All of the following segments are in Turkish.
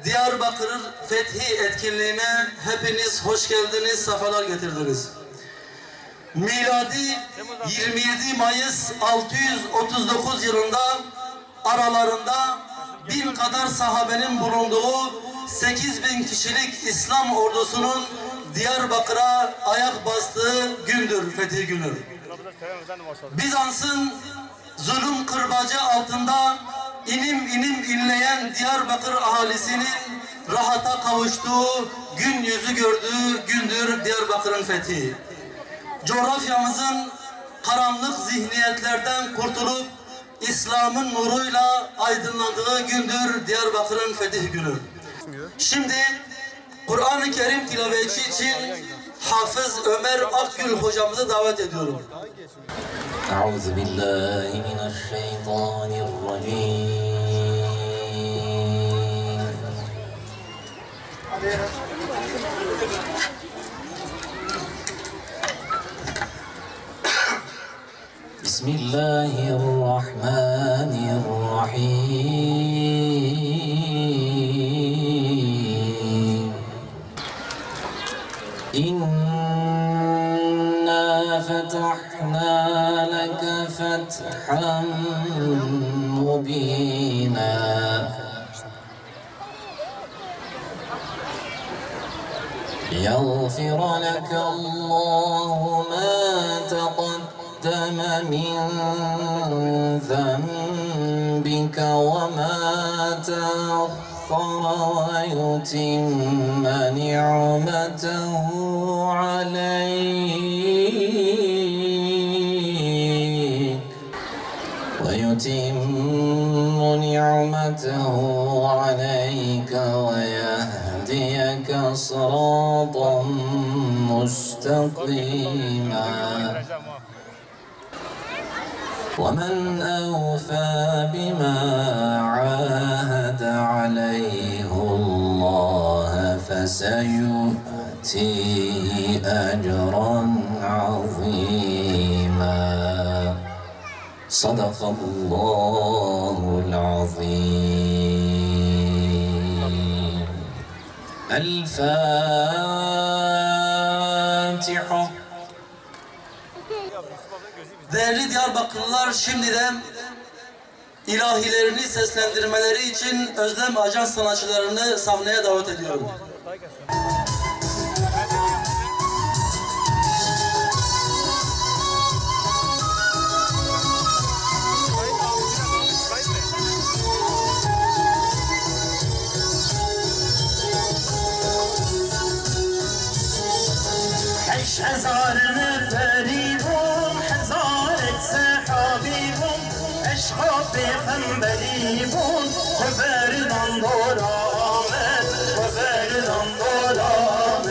Diyarbakır Fethi etkinliğine hepiniz hoş geldiniz, sefalar getirdiniz. Miladi 27 Mayıs 639 yılında aralarında 1000 kadar sahabenin bulunduğu 8000 kişilik İslam ordusunun Diyarbakır'a ayak bastığı gündür, Fethi günü. Bizans'ın zulüm kırbacı altında inim inim inleyen Diyarbakır ahalisinin rahata kavuştuğu, gün yüzü gördüğü gündür Diyarbakır'ın fethi. Coğrafyamızın karanlık zihniyetlerden kurtulup İslam'ın nuruyla aydınlandığı gündür Diyarbakır'ın fetih günü. Şimdi Kur'an-ı Kerim tilavetçi için Hafız Ömer Akgül hocamızı davet ediyorum. Euzubillahimineşşeytanirracim. Bismillahirrahmanirrahim. İnna fetahna leke fethan mubina. يغفر لك الله ما تقدم من ذنبك وما تأخر ويتم نعمته عليك ويهديك صراطا مستقيما ومن أوفى بما عاهد عليه الله فسيؤتيه أجرا عظيما صدق الله العظيم. الفاتحة. Değerli Diyarbakırlılar, şimdiden ilahilerini seslendirmeleri için Özlem Ajans sanatçılarını sahneye davet ediyorum. هزار نفريبهم حزارة سحابيهم أشخاص خنبليهم وبارد انظرامت وبارد انظرامت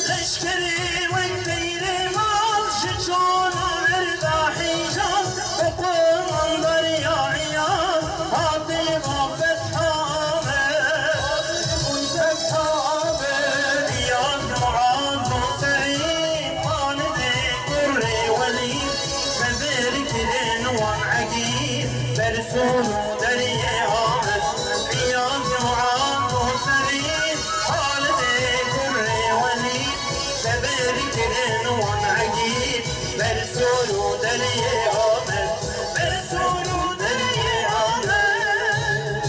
لشكري والليل مال شجون ارباحي جان وقوم انظر يا عيال عاطفة برسول دريا عامس عيال معاذ وسرين خالد كري ولي سبر كرن ومعقيد برسول دريا عامس برسول دريا عامس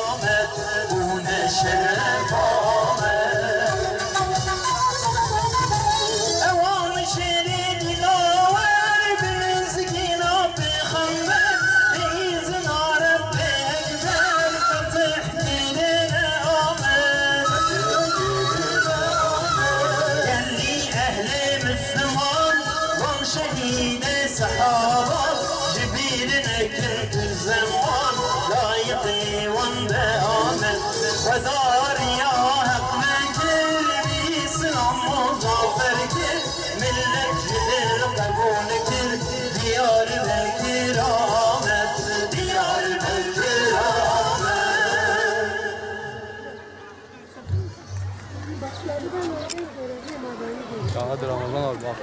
آمد اون شرف آمد اوان شیرین لاور بزگین آب خمر ایزن عرب اکبر فتح دین آمد یلی اهل مسلمان وان شهید صحابه جبیل نکرد الزمان لايقي وانده آمد ودار يا حق مكر بيسلام مظافر كر ملت جدر قبول كر ديار بكر آمد ديار بكر آمد Ya hadi Ramazan abi bak.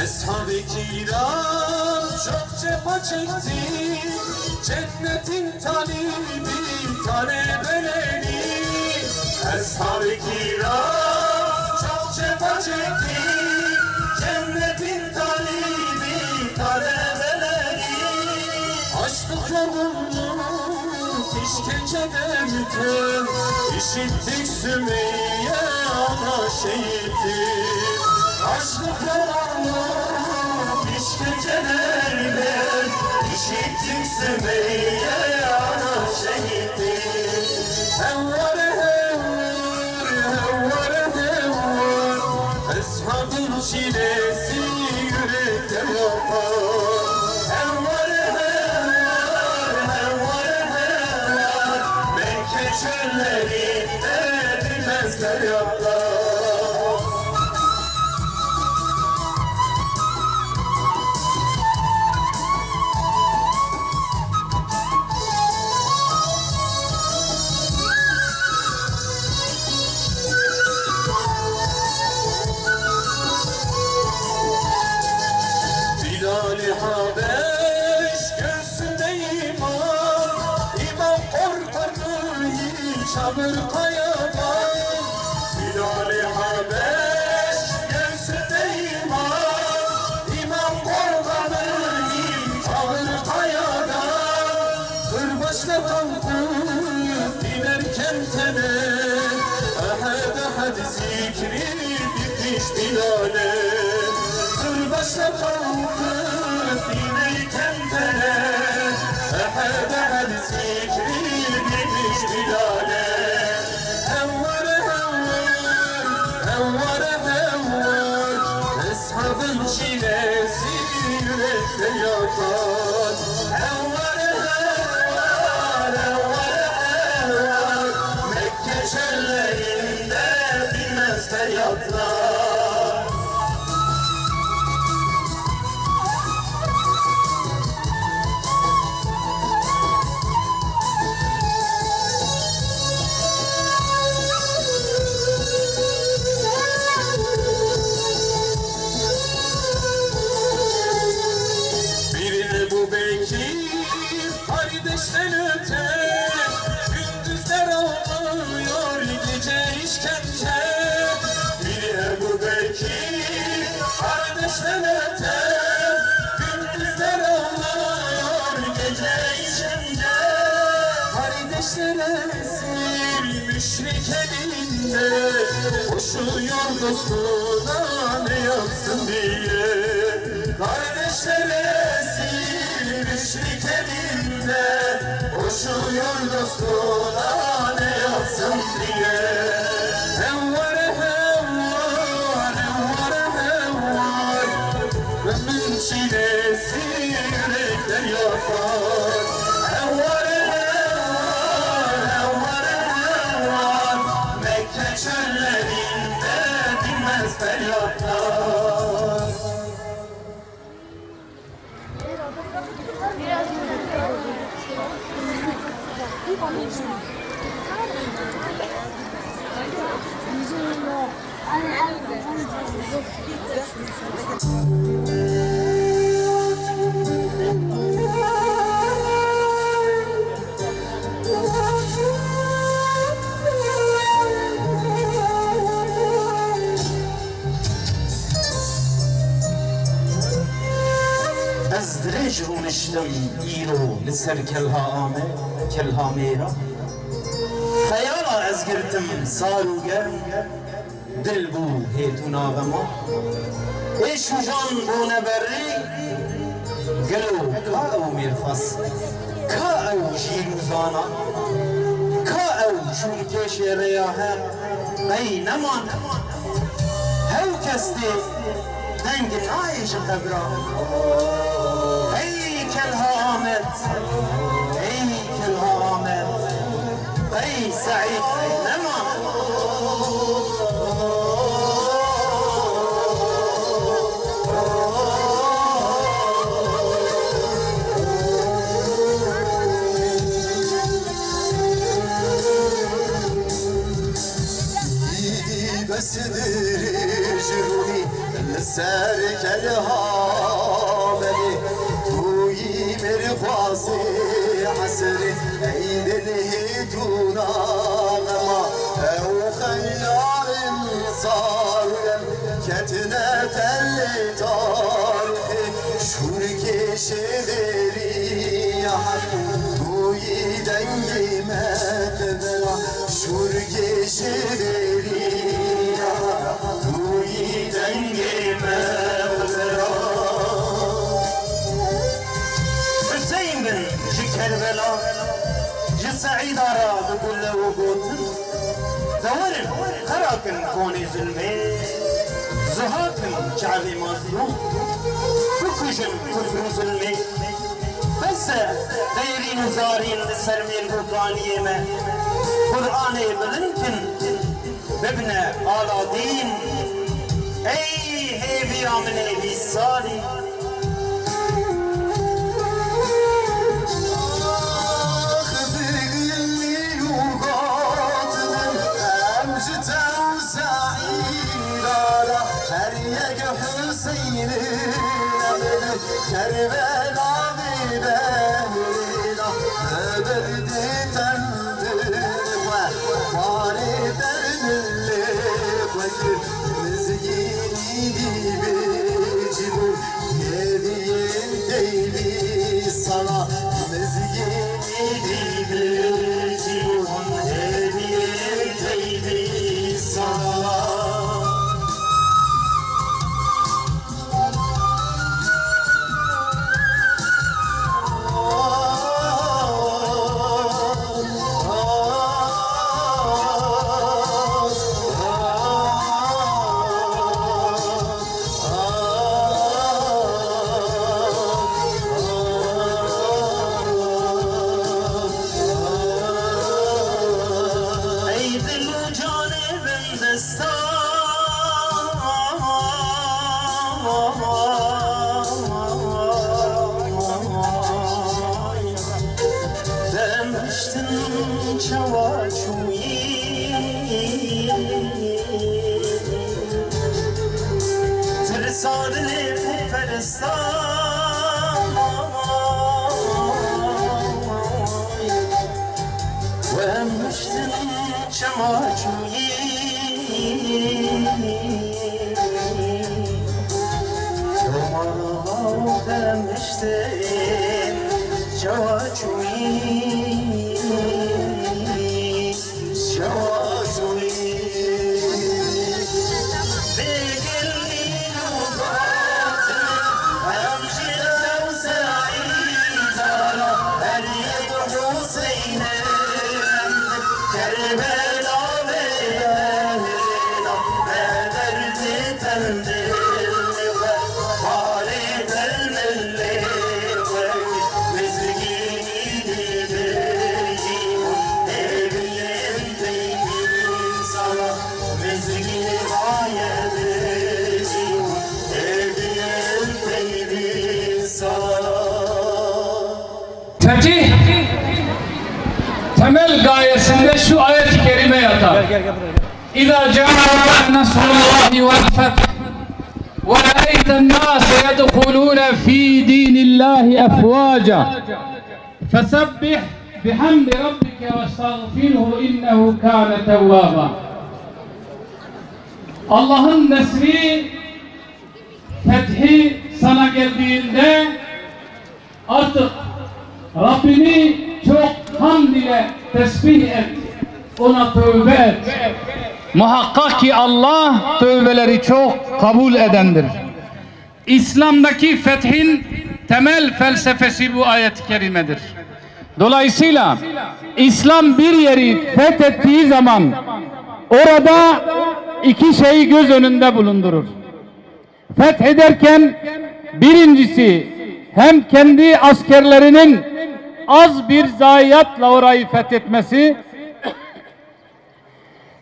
Ashab-ı kiram çok cefa çekti, cennetin talibi talebeleri. Ashab-ı kiram çok cefa çekti, cennetin talibi talebeleri. Açlık yorgunluk işkencede bütün, işittik Sümeyye ana şehittir. Açlık yorgunluk işkencelerde işittik Sümeyye ana şehittir. Hevvare hevvar, hevvare hevvar, Eshabın çilesi yürekte yapar. Hevvare hevvar, hevvare hevvar, Mekke çöllerinde bilmezler yapar. Bilal-i Habeş göğsünde iman, İmam korkardı çabır kayadan. Bilal-i Habeş göğsünde iman, İmam korkardı çabır kayadan. Kırbaçla kalkıp inerken tene, ahad ahad zikri bitmiş Bilal'e. Kırbaçla kalkıp inerken tene, ahad ahad zikri bitmiş Bilal'e. Hevvare hevvar, hevvare hevvar, Eshabın çilesi yürekte yakar. Hevvare hevvar, hevvare hevvar, Mekke çöllerinde bilmez feryatlar. Ebu Bekir kardeşten öte, gündüzler ağlıyor gece işkence. Biri Ebu Bekir kardeşten öte, gündüzler ağlıyor gece işkence. Kardeşler esir müşrik elinde, koşuyor dostuna ne yapsın diye. Kardeşler esir müşrik elinde, koşuyor dostuna ne yapsın diye. Hevvare hevvar, hevvare hevvar, ömrün çilesi yürekler yakar. Hevvare hevvar, hevvare hevvar, Mekke çöllerinde dinmez feryatlar. از درج رو نشتم ایرو لسر کلها میرا خیالا از گرتم سارو گرم دل بو هیتو ناغما ایش و جان بو نبری گلو کا او میرفاس کا او جیرو زانا کا او شورکش ریاها ای نمان هاو کستی دنگ نایش قبرا ای کلها آمد ای کلها آمد ای سعید نمان بسدر جروني لسر كلها ملي توي مرفاسي حسري عيد الهدونا غما او خيار صار كتنا تلي تاريخي شورك شدري يا حد توي دنجي ما تبرع شورك شدري توي دنجي ما حسين بن كربلاء سعيد أرى بقول له وقوتن دورن خراكن كوني ظلمي زهاكن شعبي مظلوم بكجن كفر ظلمي بس دايرين وزارين لسرمي القرآنية ما قرآني بلنكن بابن آلادين اي هيبي عمل هيبي صاري كربلاء ببهرنا بدرد تندر ووالد الملك وكر مزيني دي بجبور يدين تيلي الصلاة مزيني دي بجبور يدين تيلي الصلاة ترساني فرستان ومشتن شماجوي شمالها ومشتن شماجوي Fetih temel gayesinde şu ayet-i kerime yatar. İzâ câ'a nasrullâhi vel feth ورأيت الناس يدخلون في دين الله أفواجا فسبح بحمد ربك واستغفره إنه كان توابا. Allah'ın nesri, fethi sana geldiğinde artık Rabbini çok hamd ile tesbih et, ona tövbe et. Muhakkak ki Allah tövbeleri çok kabul edendir. İslam'daki fethin temel felsefesi bu ayet-i kerimedir. Dolayısıyla İslam bir yeri fethettiği zaman orada iki şeyi göz önünde bulundurur. Fethederken birincisi hem kendi askerlerinin az bir zayiatla orayı fethetmesi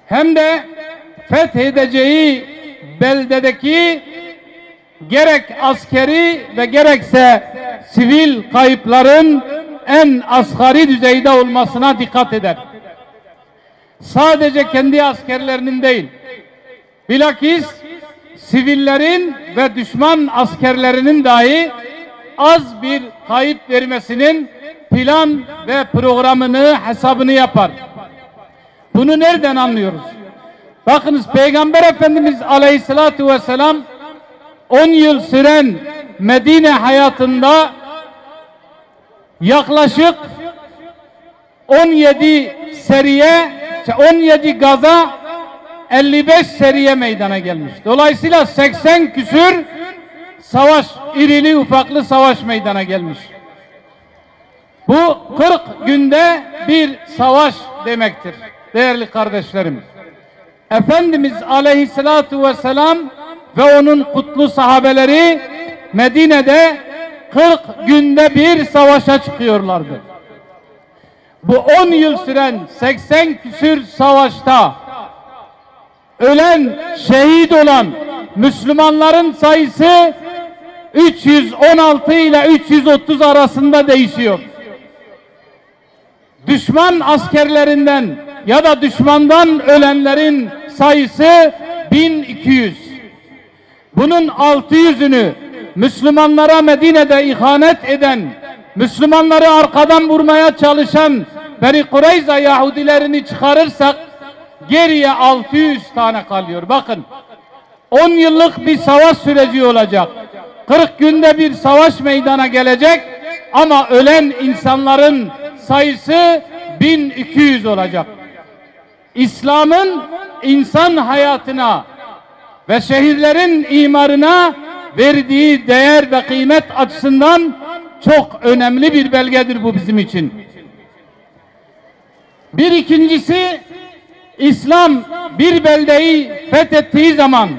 hem de fethedeceği beldedeki gerek askeri ve gerekse sivil kayıpların en asgari düzeyde olmasına dikkat eder. Sadece kendi askerlerinin değil, bilakis sivillerin ve düşman askerlerinin dahi az bir kayıp vermesinin plan ve programını, hesabını yapar. Bunu nereden anlıyoruz? Bakınız, Peygamber Efendimiz Aleyhisselatü Vesselam 10 yıl süren Medine hayatında yaklaşık 17 gaza 55 seriye meydana gelmiş. Dolayısıyla 80 küsür savaş, irili ufaklı savaş meydana gelmiş. Bu 40 günde bir savaş demektir değerli kardeşlerim. Efendimiz Aleyhisselatü Vesselam ve onun kutlu sahabeleri Medine'de 40 günde bir savaşa çıkıyorlardı. Bu 10 yıl süren 80 küsür savaşta ölen, şehit olan Müslümanların sayısı 316 ile 330 arasında değişiyor. Düşman askerlerinden ya da düşmandan ölenlerin sayısı 1200. Bunun 600'ünü Müslümanlara Medine'de ihanet eden, Müslümanları arkadan vurmaya çalışan Beni Kureyza Yahudilerini çıkarırsak geriye 600 tane kalıyor. Bakın, 10 yıllık bir savaş süreci olacak. 40 günde bir savaş meydana gelecek ama ölen insanların sayısı 1200 olacak. İslam'ın insan hayatına ve şehirlerin imarına verdiği değer ve kıymet açısından çok önemli bir belgedir bu bizim için. Bir ikincisi, İslam bir beldeyi fethettiği zaman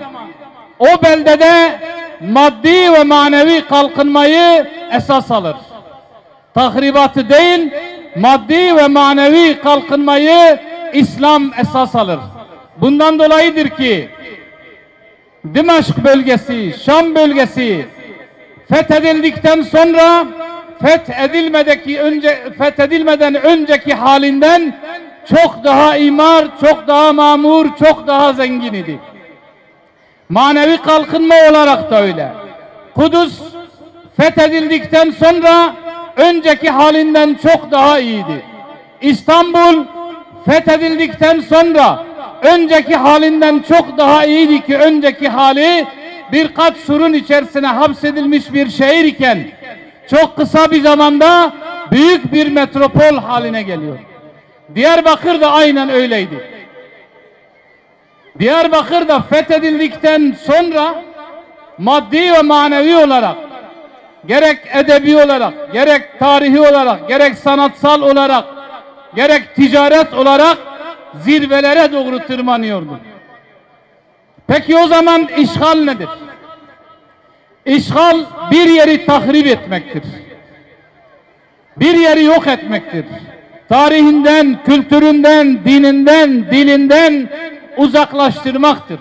o beldede maddi ve manevi kalkınmayı esas alır. Tahribatı değil, maddi ve manevi kalkınmayı İslam esas alır. Bundan dolayıdır ki Dimaşk bölgesi, Şam bölgesi fethedildikten sonra fethedilmeden önceki halinden çok daha imar, çok daha mamur, çok daha zengin idi. Manevi kalkınma olarak da öyle. Kudüs fethedildikten sonra önceki halinden çok daha iyiydi. İstanbul fethedildikten sonra önceki halinden çok daha iyiydi ki önceki hali birkaç surun içerisine hapsedilmiş bir şehir iken çok kısa bir zamanda büyük bir metropol haline geliyor. Diyarbakır da aynen öyleydi. Diyarbakır da fethedildikten sonra maddi ve manevi olarak, gerek edebi olarak, gerek tarihi olarak, gerek sanatsal olarak, gerek ticaret olarak zirvelere doğru tırmanıyordu. Peki o zaman işgal nedir? İşgal bir yeri tahrip etmektir. Bir yeri yok etmektir. Tarihinden, kültüründen, dininden, dilinden uzaklaştırmaktır.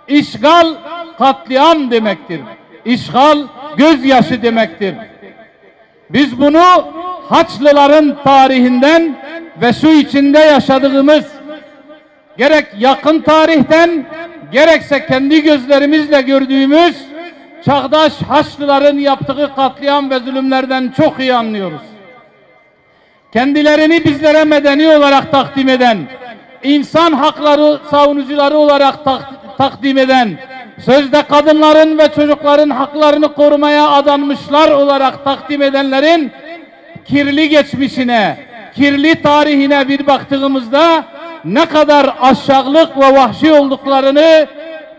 İşgal katliam demektir. İşgal gözyaşı demektir. Biz bunu Haçlıların tarihinden ve şu içinde yaşadığımız gerek yakın tarihten gerekse kendi gözlerimizle gördüğümüz çağdaş Haçlıların yaptığı katliam ve zulümlerden çok iyi anlıyoruz. Kendilerini bizlere medeni olarak takdim eden, insan hakları savunucuları olarak takdim eden, sözde kadınların ve çocukların haklarını korumaya adanmışlar olarak takdim edenlerin kirli geçmişine, kirli tarihine bir baktığımızda ne kadar aşağılık ve vahşi olduklarını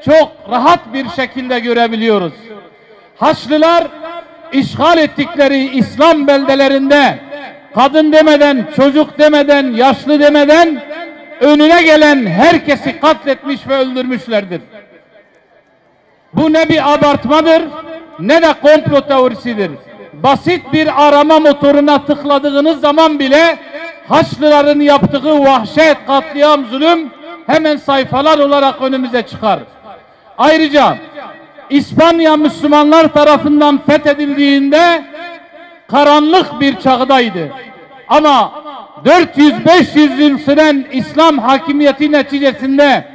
çok rahat bir şekilde görebiliyoruz. Haçlılar işgal ettikleri İslam beldelerinde kadın demeden, çocuk demeden, yaşlı demeden önüne gelen herkesi katletmiş ve öldürmüşlerdir. Bu ne bir abartmadır, ne de komplo teorisidir. Basit bir arama motoruna tıkladığınız zaman bile Haçlıların yaptığı vahşet, katliam, zulüm hemen sayfalar olarak önümüze çıkar. Ayrıca İspanya Müslümanlar tarafından fethedildiğinde karanlık bir çağdaydı. Ama 400-500 yıl süren İslam hakimiyeti neticesinde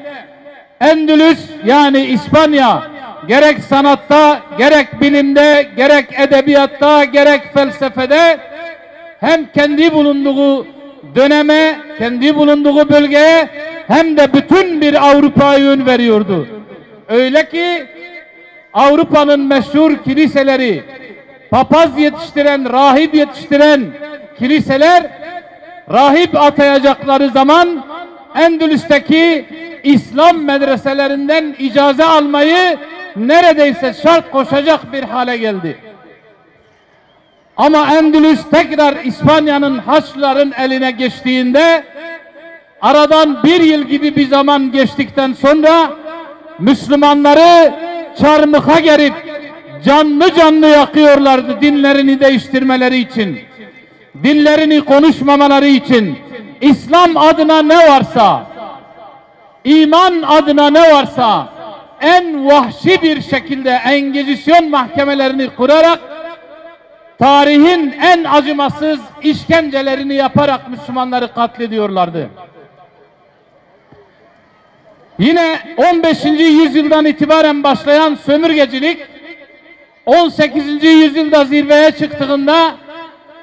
Endülüs yani İspanya gerek sanatta, gerek bilimde, gerek edebiyatta, gerek felsefede hem kendi bulunduğu döneme, kendi bulunduğu bölgeye hem de bütün bir Avrupa'ya yön veriyordu. Öyle ki Avrupa'nın meşhur kiliseleri, papaz yetiştiren, rahip yetiştiren kiliseler rahip atayacakları zaman Endülüs'teki İslam medreselerinden icaze almayı neredeyse şart koşacak bir hale geldi. Ama Endülüs tekrar İspanya'nın Haçlıların eline geçtiğinde aradan bir yıl gibi bir zaman geçtikten sonra Müslümanları çarmıha gerip canlı canlı yakıyorlardı dinlerini değiştirmeleri için. Dillerini konuşmamaları için. İslam adına ne varsa, iman adına ne varsa en vahşi bir şekilde Engizisyon mahkemelerini kurarak tarihin en acımasız işkencelerini yaparak Müslümanları katlediyorlardı. Yine 15. yüzyıldan itibaren başlayan sömürgecilik 18. yüzyılda zirveye çıktığında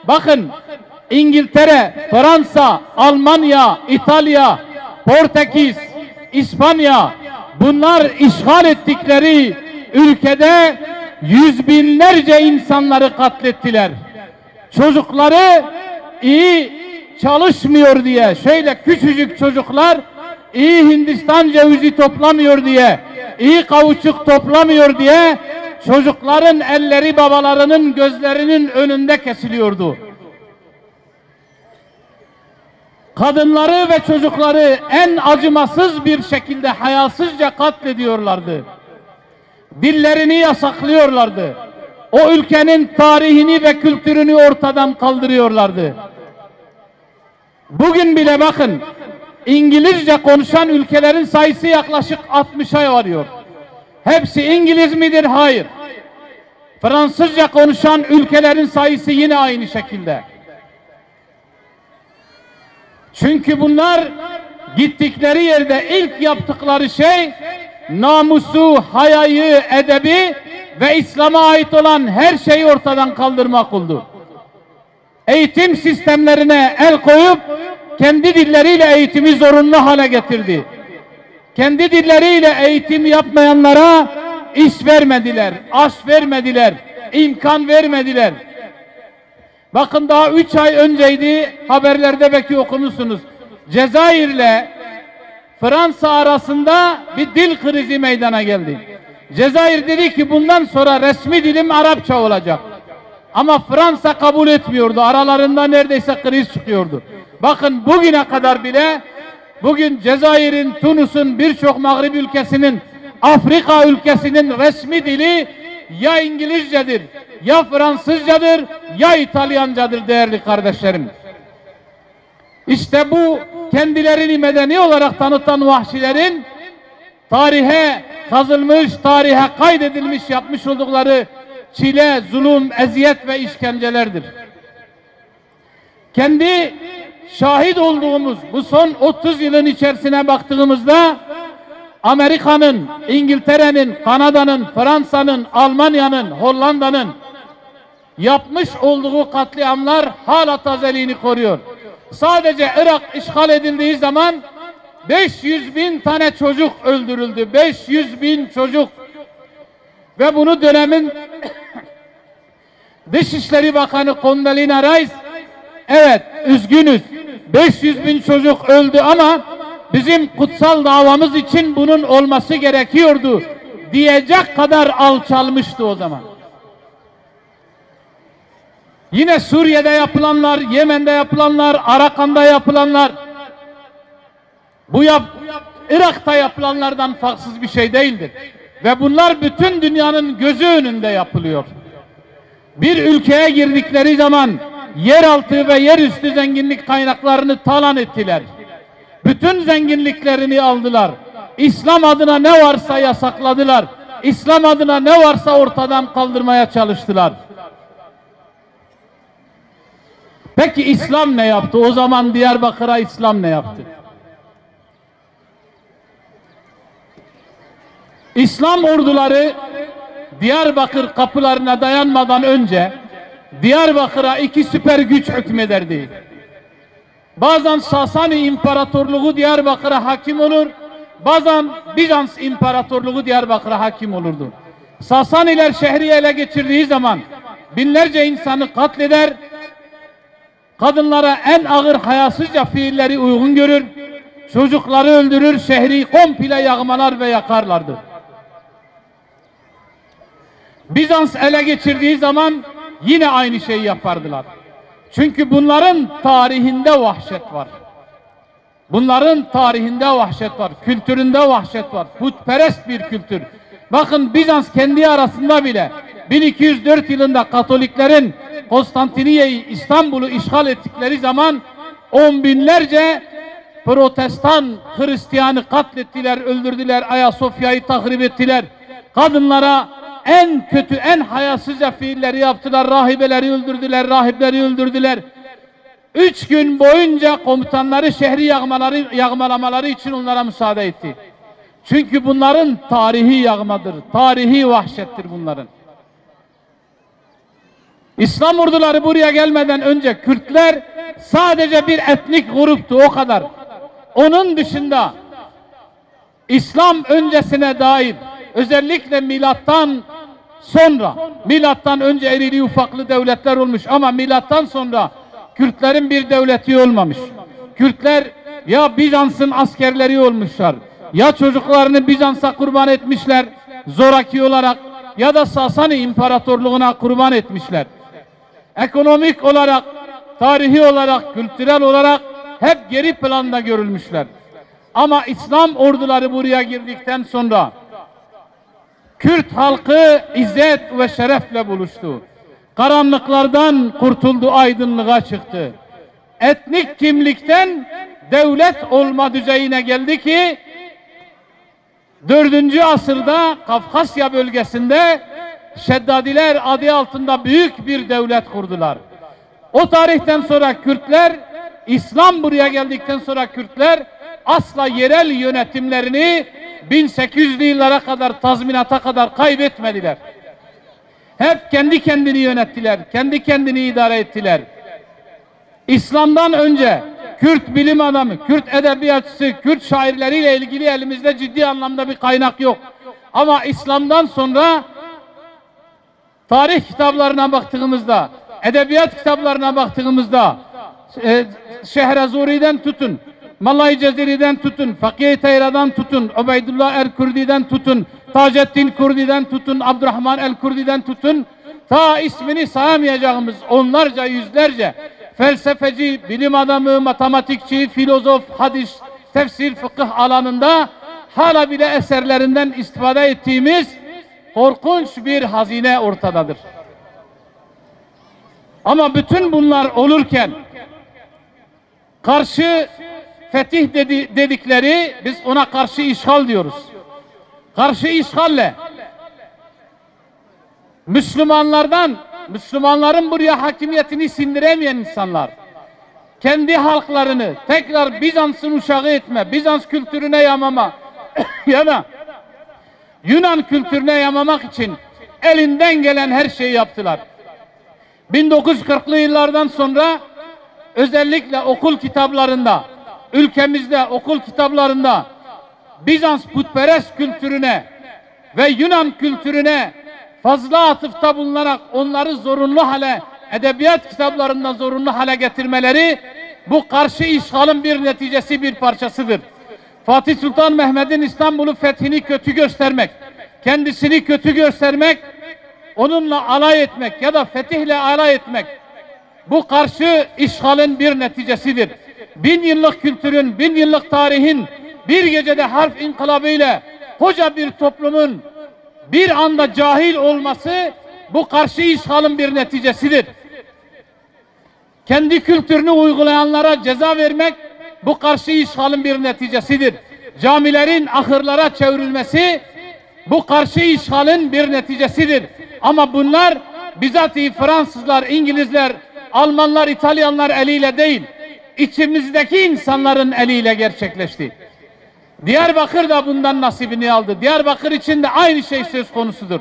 bakın İngiltere, Fransa, Almanya, İtalya, Portekiz, İspanya bunlar işgal ettikleri ülkede yüz binlerce insanları katlettiler. Çocukları iyi çalışmıyor diye, şöyle küçücük çocuklar iyi Hindistan cevizi toplamıyor diye, iyi kauçuk toplamıyor diye çocukların elleri babalarının gözlerinin önünde kesiliyordu. Kadınları ve çocukları en acımasız bir şekilde hayasızca katlediyorlardı. Dillerini yasaklıyorlardı. O ülkenin tarihini ve kültürünü ortadan kaldırıyorlardı. Bugün bile bakın İngilizce konuşan ülkelerin sayısı yaklaşık 60'a varıyor. Hepsi İngiliz midir? Hayır. Fransızca konuşan ülkelerin sayısı yine aynı şekilde. Çünkü bunlar gittikleri yerde ilk yaptıkları şey namusu, hayayı, edebi ve İslam'a ait olan her şeyi ortadan kaldırmak oldu. Eğitim sistemlerine el koyup kendi dilleriyle eğitimi zorunlu hale getirdi. Kendi dilleriyle eğitim yapmayanlara iş vermediler, aş vermediler, imkan vermediler. Bakın daha 3 ay önceydi, haberlerde belki okumuşsunuz. Cezayir'le Fransa arasında bir dil krizi meydana geldi. Cezayir dedi ki bundan sonra resmi dilim Arapça olacak. Ama Fransa kabul etmiyordu. Aralarında neredeyse kriz çıkıyordu. Bakın bugüne kadar bile bugün Cezayir'in, Tunus'un, birçok Mağrib ülkesinin, Afrika ülkesinin resmi dili ya İngilizcedir, ya Fransızcadır, ya İtalyancadır değerli kardeşlerim. İşte bu kendilerini medeni olarak tanıtan vahşilerin tarihe kazılmış, tarihe kaydedilmiş yapmış oldukları çile, zulüm, eziyet ve işkencelerdir. Kendi şahit olduğumuz bu son 30 yılın içerisine baktığımızda Amerika'nın, İngiltere'nin, Kanada'nın, Fransa'nın, Almanya'nın, Hollanda'nın yapmış olduğu katliamlar hala tazeliğini koruyor. Sadece Irak işgal edildiği zaman 500.000 tane çocuk öldürüldü. 500.000 çocuk. Ve bunu dönemin Dışişleri Bakanı Condoleezza Rice, evet üzgünüz 500.000 çocuk öldü ama bizim kutsal davamız için bunun olması gerekiyordu diyecek kadar alçalmıştı o zaman. Yine Suriye'de yapılanlar, Yemen'de yapılanlar, Arakan'da yapılanlar, Irak'ta yapılanlardan farksız bir şey değildir. Ve bunlar bütün dünyanın gözü önünde yapılıyor. Bir ülkeye girdikleri zaman yeraltı ve yerüstü zenginlik kaynaklarını talan ettiler. Bütün zenginliklerini aldılar. İslam adına ne varsa yasakladılar. İslam adına ne varsa ortadan kaldırmaya çalıştılar. Peki İslam ne yaptı? O zaman Diyarbakır'a İslam ne yaptı? İslam orduları Diyarbakır kapılarına dayanmadan önce Diyarbakır'a iki süper güç hükmederdi. Bazen Sasani İmparatorluğu Diyarbakır'a hakim olur, bazen Bizans İmparatorluğu Diyarbakır'a hakim olurdu. Sasaniler şehri ele geçirdiği zaman binlerce insanı katleder, kadınlara en ağır hayasızca fiilleri uygun görür, çocukları öldürür, şehri komple yağmalar ve yakarlardı. Bizans ele geçirdiği zaman yine aynı şeyi yapardılar. Çünkü bunların tarihinde vahşet var. Bunların tarihinde vahşet var, kültüründe vahşet var. Putperest bir kültür. Bakın Bizans kendi arasında bile 1204 yılında Katoliklerin Konstantiniye'yi, İstanbul'u işgal ettikleri zaman on binlerce Protestan Hristiyanı katlettiler, öldürdüler, Ayasofya'yı tahrip ettiler. Kadınlara en kötü, en hayasızca fiilleri yaptılar. Rahibeleri öldürdüler, rahipleri öldürdüler. 3 gün boyunca komutanları şehri yağmalamaları için onlara müsaade etti. Çünkü bunların tarihi yağmadır, tarihi vahşettir bunların. İslam orduları buraya gelmeden önce Kürtler sadece bir etnik gruptu, o kadar. Onun dışında İslam öncesine dair özellikle milattan sonra, milattan önce erili ufaklı devletler olmuş ama milattan sonra Kürtlerin bir devleti olmamış. Kürtler ya Bizans'ın askerleri olmuşlar, ya çocuklarını Bizans'a kurban etmişler zoraki olarak, ya da Sasani İmparatorluğu'na kurban etmişler. Ekonomik olarak, tarihi olarak, kültürel olarak hep geri planda görülmüşler. Ama İslam orduları buraya girdikten sonra Kürt halkı izzet ve şerefle buluştu. Karanlıklardan kurtuldu, aydınlığa çıktı. Etnik kimlikten devlet olma düzeyine geldi ki 4. asırda Kafkasya bölgesinde Şeddadiler adı altında büyük bir devlet kurdular. O tarihten sonra Kürtler, İslam buraya geldikten sonra Kürtler asla yerel yönetimlerini 1800'lü yıllara kadar, tazminata kadar kaybetmediler. Hep kendi kendini yönettiler, kendi kendini idare ettiler. İslam'dan önce Kürt bilim adamı, Kürt edebiyatçısı, Kürt şairleriyle ilgili elimizde ciddi anlamda bir kaynak yok. Ama İslam'dan sonra tarih kitaplarına baktığımızda, edebiyat kitaplarına baktığımızda Şehrezuri'den tutun, Malay Cezeri'den tutun, Fakih Teyra'dan tutun, Ubeydullah el-Kurdi'den tutun, Taceddin Kurdi'den tutun, Abdurrahman el-Kurdi'den tutun, ta ismini sayamayacağımız onlarca, yüzlerce felsefeci, bilim adamı, matematikçi, filozof, hadis, tefsir, fıkıh alanında hala bile eserlerinden istifade ettiğimiz korkunç bir hazine ortadadır. Ama bütün bunlar olurken karşı fetih dedikleri, biz ona karşı işgal diyoruz. Karşı işgalle Müslümanların buraya hakimiyetini sindiremeyen insanlar, kendi halklarını tekrar Bizans'ın uşağı etme, Bizans kültürüne yamama, ya da Yunan kültürüne yamamak için elinden gelen her şeyi yaptılar. 1940'lı yıllardan sonra özellikle okul kitaplarında, ülkemizde okul kitaplarında Bizans putperest kültürüne ve Yunan kültürüne fazla atıfta bulunarak onları zorunlu hale, edebiyat kitaplarında zorunlu hale getirmeleri bu karşı işgalin bir neticesi, bir parçasıdır. Fatih Sultan Mehmet'in İstanbul'u fethini kötü göstermek, kendisini kötü göstermek, onunla alay etmek ya da fetihle alay etmek bu karşı işgalin bir neticesidir. 1000 yıllık kültürün, 1000 yıllık tarihin bir gecede harf inkılabıyla koca bir toplumun bir anda cahil olması bu karşı işgalin bir neticesidir. Kendi kültürünü uygulayanlara ceza vermek bu karşı işgalin bir neticesidir. Camilerin ahırlara çevrilmesi bu karşı işgalin bir neticesidir. Ama bunlar bizatihi Fransızlar, İngilizler, Almanlar, İtalyanlar eliyle değil, içimizdeki insanların eliyle gerçekleşti. Diyarbakır da bundan nasibini aldı. Diyarbakır için de aynı şey söz konusudur.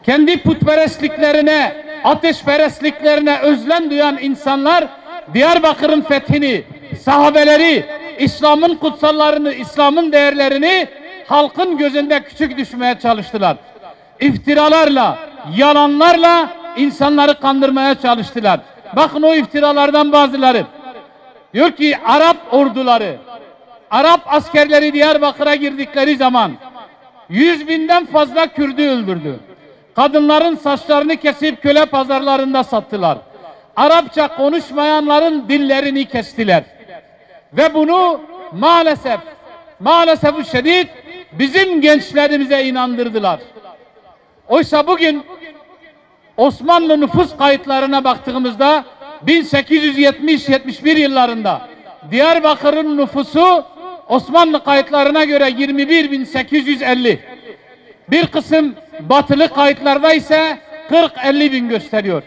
Kendi putperestliklerine, ateşperestliklerine özlem duyan insanlar Diyarbakır'ın fethini, sahabeleri, İslam'ın kutsallarını, İslam'ın değerlerini halkın gözünde küçük düşmeye çalıştılar. İftiralarla, yalanlarla insanları kandırmaya çalıştılar. Bakın o iftiralardan bazıları. Diyor ki Arap orduları, Arap askerleri Diyarbakır'a girdikleri zaman 100.000'den fazla Kürt'ü öldürdü. Kadınların saçlarını kesip köle pazarlarında sattılar. Arapça konuşmayanların dillerini kestiler. Ve bunu maalesef şiddet bizim gençlerimize inandırdılar. Oysa bugün Osmanlı nüfus kayıtlarına baktığımızda 1870-71 yıllarında Diyarbakır'ın nüfusu Osmanlı kayıtlarına göre 21.850. Bir kısım batılı kayıtlarda ise 40-50 bin gösteriyor.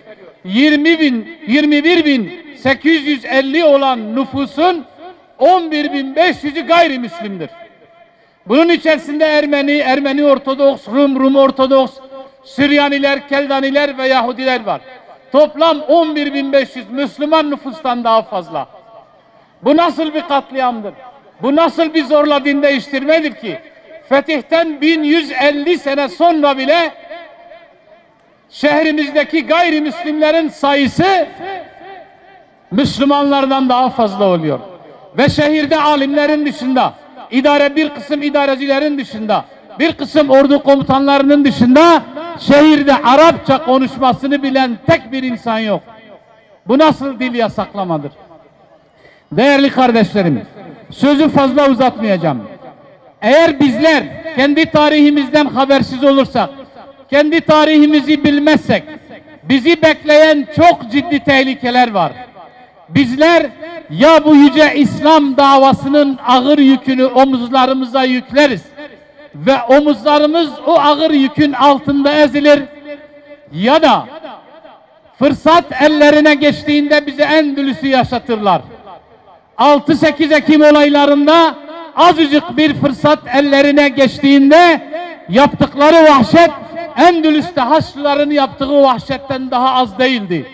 21.850 olan nüfusun 11.500'ü gayrimüslimdir. Bunun içerisinde Ermeni Ortodoks, Rum Ortodoks, Süryaniler, Keldaniler ve Yahudiler var. Toplam 11.500 Müslüman nüfustan daha fazla. Bu nasıl bir katliamdır? Bu nasıl bir zorla din değiştirmedir ki? Fetihten 1150 sene sonra bile şehrimizdeki gayrimüslimlerin sayısı Müslümanlardan daha fazla oluyor. Ve şehirde alimlerin dışında, bir kısım idarecilerin dışında, bir kısım ordu komutanlarının dışında şehirde Arapça konuşmasını bilen tek bir insan yok. Bu nasıl dil yasaklamadır? Değerli kardeşlerim, sözü fazla uzatmayacağım. Eğer bizler kendi tarihimizden habersiz olursak, kendi tarihimizi bilmezsek, bizi bekleyen çok ciddi tehlikeler var. Bizler ya bu yüce İslam davasının ağır yükünü omuzlarımıza yükleriz ve omuzlarımız o ağır yükün altında ezilir, ya da fırsat ellerine geçtiğinde bize Endülüs'ü yaşatırlar. 6-8 Ekim olaylarında azıcık bir fırsat ellerine geçtiğinde yaptıkları vahşet Endülüs'te Haçlıların yaptığı vahşetten daha az değildi.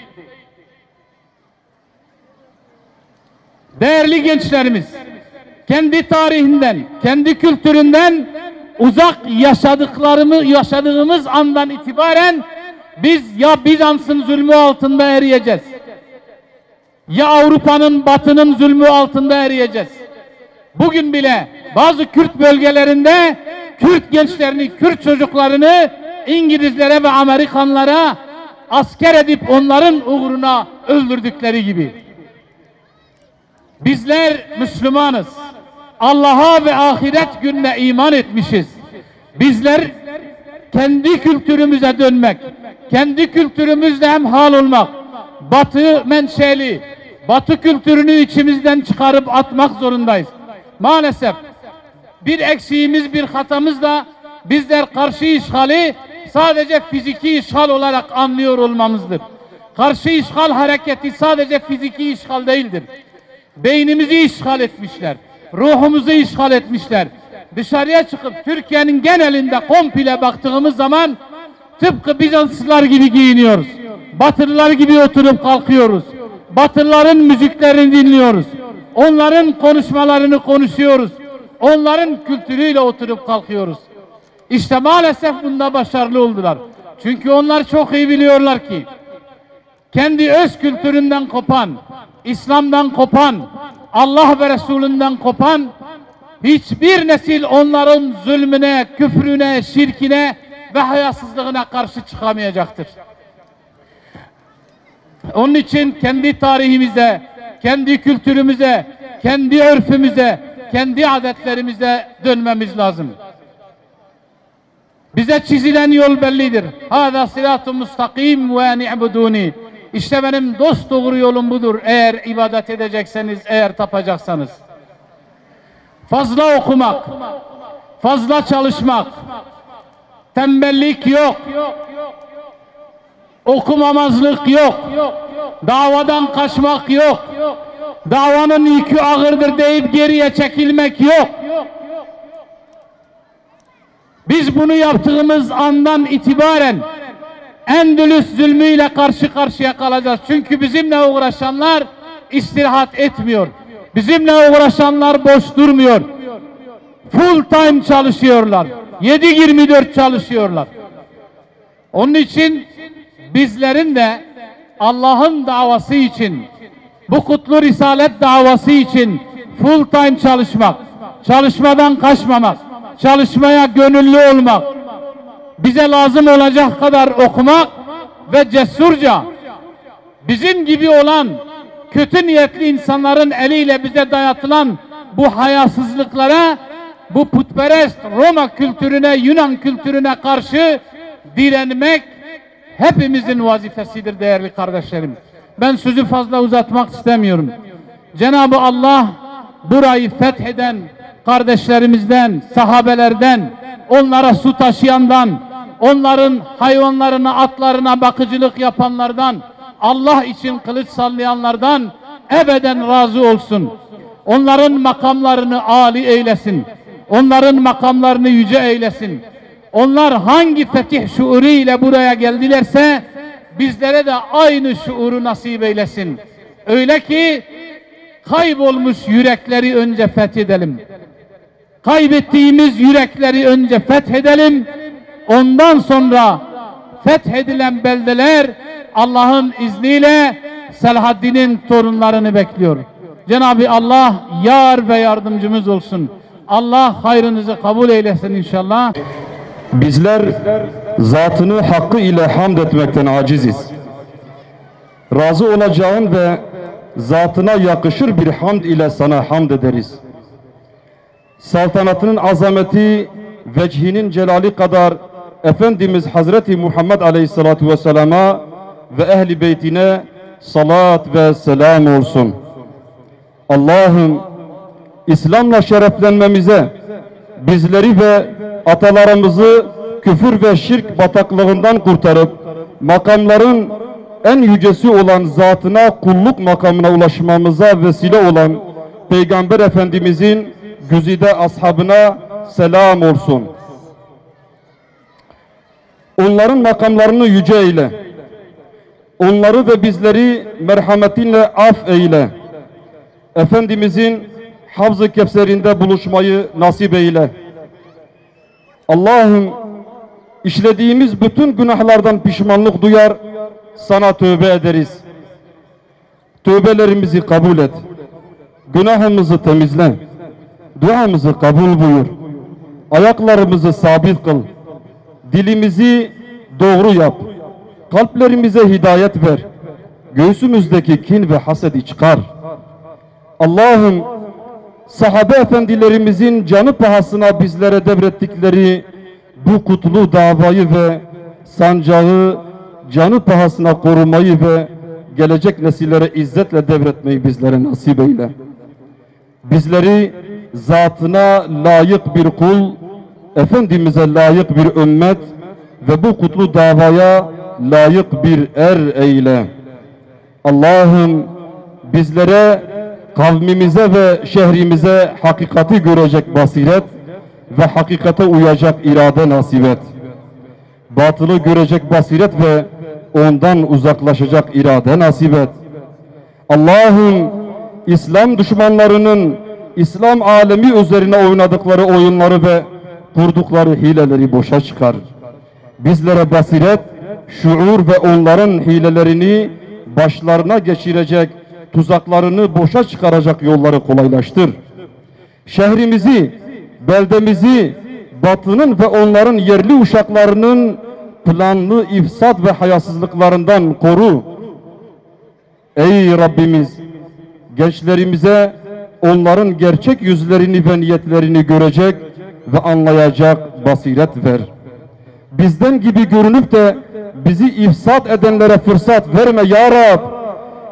Değerli gençlerimiz, kendi tarihinden, kendi kültüründen uzak yaşadığımız andan itibaren biz ya Bizans'ın zulmü altında eriyeceğiz, ya Avrupa'nın, Batı'nın zulmü altında eriyeceğiz. Bugün bile bazı Kürt bölgelerinde Kürt gençlerini, Kürt çocuklarını İngilizlere ve Amerikanlara asker edip onların uğruna öldürdükleri gibi. Bizler Müslümanız. Allah'a ve ahiret gününe iman etmişiz. Bizler kendi kültürümüze dönmek, kendi kültürümüzle hemhal olmak, Batı menşeli, Batı kültürünü içimizden çıkarıp atmak zorundayız. Maalesef bir eksiğimiz, bir hatamız da bizler karşı işgali sadece fiziki işgal olarak anlıyor olmamızdır. Karşı işgal hareketi sadece fiziki işgal değildir. Beynimizi işgal etmişler. Ruhumuzu işgal etmişler. Dışarıya çıkıp Türkiye'nin genelinde komple baktığımız zaman tıpkı Bizanslılar gibi giyiniyoruz. Batılılar gibi oturup kalkıyoruz. Batılıların müziklerini dinliyoruz. Onların konuşmalarını konuşuyoruz. Onların kültürüyle oturup kalkıyoruz. İşte maalesef bunda başarılı oldular. Çünkü onlar çok iyi biliyorlar ki kendi öz kültüründen kopan, İslam'dan kopan, Allah ve Resulünden kopan hiçbir nesil onların zulmüne, küfrüne, şirkine ve hayasızlığına karşı çıkamayacaktır. Onun için kendi tarihimize, kendi kültürümüze, kendi örfümüze, kendi adetlerimize dönmemiz lazım. Bize çizilen yol bellidir. Hâzâ sirâtu mustakîm ve ni'budûnî. İşte benim dost doğru yolum budur. Eğer ibadet edecekseniz, eğer tapacaksanız. Fazla okumak, fazla çalışmak, tembellik yok, okumamazlık yok, davadan kaçmak yok, davanın yükü ağırdır deyip geriye çekilmek yok. Biz bunu yaptığımız andan itibaren Endülüs zulmüyle karşı karşıya kalacağız. Çünkü bizimle uğraşanlar istirahat etmiyor. Bizimle uğraşanlar boş durmuyor. Full time çalışıyorlar. 7/24 çalışıyorlar. Onun için bizlerin de Allah'ın davası için, bu kutlu risalet davası için full time çalışmak, çalışmadan kaçmamak, çalışmaya gönüllü olmak, bize lazım olacak kadar okumak ve cesurca bizim gibi olan kötü niyetli insanların eliyle bize dayatılan bu hayasızlıklara, bu putperest Roma kültürüne, Yunan kültürüne karşı direnmek hepimizin vazifesidir değerli kardeşlerim. Ben sözü fazla uzatmak istemiyorum. Cenab-ı Allah burayı fetheden kardeşlerimizden, sahabelerden, onlara su taşıyandan, onların hayvanlarına, atlarına bakıcılık yapanlardan, Allah için kılıç sallayanlardan ebeden razı olsun. Onların makamlarını âli eylesin. Onların makamlarını yüce eylesin. Onlar hangi fetih şuuru ile buraya geldilerse bizlere de aynı şuuru nasip eylesin. Öyle ki kaybolmuş yürekleri önce fethedelim. Kaybettiğimiz yürekleri önce fethedelim. Ondan sonra fethedilen beldeler Allah'ın izniyle Selahaddin'in torunlarını bekliyor. Cenab-ı Allah yar ve yardımcımız olsun. Allah hayrınızı kabul eylesin inşallah. Bizler zatını hakkı ile hamd etmekten aciziz. Razı olacağın ve zatına yakışır bir hamd ile sana hamd ederiz. Saltanatının azameti, vecihinin celali kadar Efendimiz Hazreti Muhammed Aleyhisselatü Vesselam'a ve ehli beytine salat ve selam olsun. Allah'ım İslam'la şereflenmemize, bizleri ve atalarımızı küfür ve şirk bataklığından kurtarıp makamların en yücesi olan zatına kulluk makamına ulaşmamıza vesile olan Peygamber Efendimizin güzide ashabına selam olsun. Onların makamlarını yüce eyle. Onları ve bizleri merhametinle af eyle. Efendimizin Havz-ı Kevser'inde buluşmayı nasip eyle. Allah'ım işlediğimiz bütün günahlardan pişmanlık duyar, sana tövbe ederiz. Tövbelerimizi kabul et. Günahımızı temizle. Duamızı kabul buyur. Ayaklarımızı sabit kıl. Dilimizi doğru yap. Kalplerimize hidayet ver. Göğsümüzdeki kin ve hasedi çıkar. Allah'ım sahabe efendilerimizin canı pahasına bizlere devrettikleri bu kutlu davayı ve sancağı canı pahasına korumayı ve gelecek nesillere izzetle devretmeyi bizlere nasip eyle. Bizleri zatına layık bir kul, Efendimiz'e layık bir ümmet ve bu kutlu davaya layık bir er eyle. Allah'ım bizlere kavmimize ve şehrimize hakikati görecek basiret ve hakikate uyacak irade nasip et. Batılı görecek basiret ve ondan uzaklaşacak irade nasip et. Allah'ım İslam düşmanlarının İslam alemi üzerine oynadıkları oyunları ve kurdukları hileleri boşa çıkar. Bizlere basiret, şuur ve onların hilelerini başlarına geçirecek, tuzaklarını boşa çıkaracak yolları kolaylaştır. Şehrimizi, beldemizi, batının ve onların yerli uşaklarının planlı ifsat ve hayasızlıklarından koru. Ey Rabbimiz, gençlerimize onların gerçek yüzlerini ve niyetlerini görecek ve anlayacak basiret ver. Bizden gibi görünüp de bizi ifsat edenlere fırsat verme ya Rab.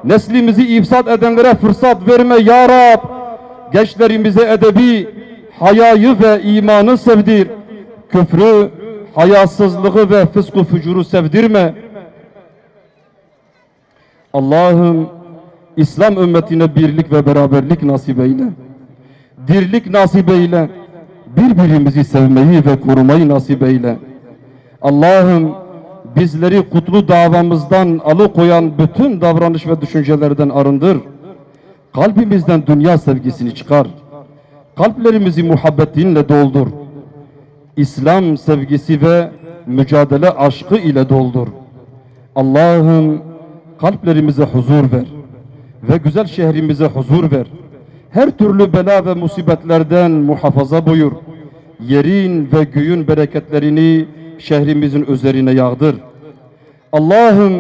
Neslimizi ifsat edenlere fırsat verme ya Rab. Gençlerimize edebi, hayayı ve imanı sevdir. Küfrü, hayasızlığı ve fısku fücuru sevdirme. Allah'ım İslam ümmetine birlik ve beraberlik nasip eyle. Dirlik nasip eyle. Birbirimizi sevmeyi ve korumayı nasip eyle. Allah'ım bizleri kutlu davamızdan alıkoyan bütün davranış ve düşüncelerden arındır. Kalbimizden dünya sevgisini çıkar. Kalplerimizi muhabbetinle doldur. İslam sevgisi ve mücadele aşkı ile doldur. Allah'ım kalplerimize huzur ver ve güzel şehrimize huzur ver. Her türlü bela ve musibetlerden muhafaza buyur. Yerin ve göğün bereketlerini şehrimizin üzerine yağdır. Allah'ım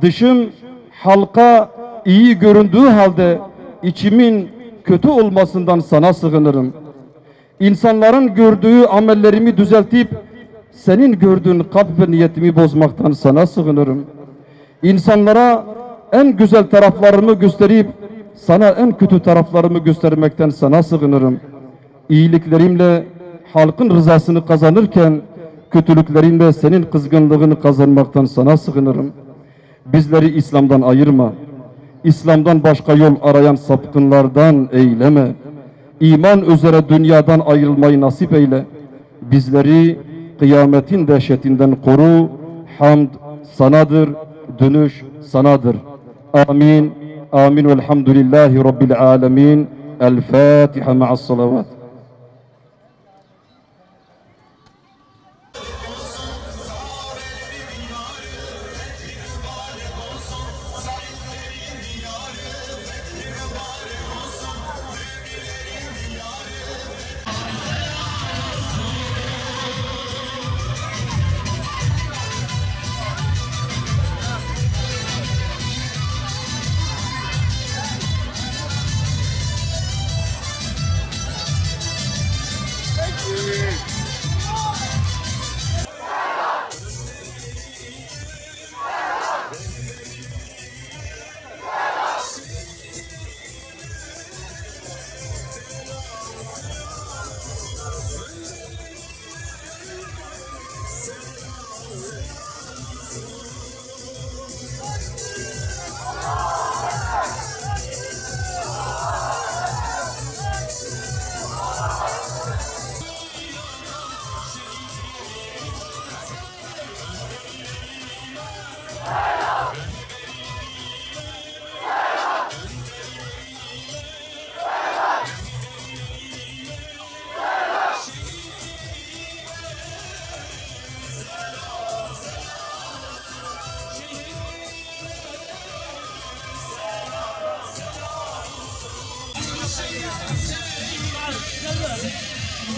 dışım halka iyi göründüğü halde içimin kötü olmasından sana sığınırım. İnsanların gördüğü amellerimi düzeltip senin gördüğün kalp ve niyetimi bozmaktan sana sığınırım. İnsanlara en güzel taraflarımı gösterip sana en kötü taraflarımı göstermekten sana sığınırım. İyiliklerimle halkın rızasını kazanırken kötülüklerimle senin kızgınlığını kazanmaktan sana sığınırım. Bizleri İslam'dan ayırma. İslam'dan başka yol arayan sapkınlardan eyleme. İman üzere dünyadan ayrılmayı nasip eyle. Bizleri kıyametin dehşetinden koru. Hamd sanadır, dönüş sanadır. Amin. Amin. Velhamdülillahi Rabbil alemin. El Fatiha ma'as salavat.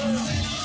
Gel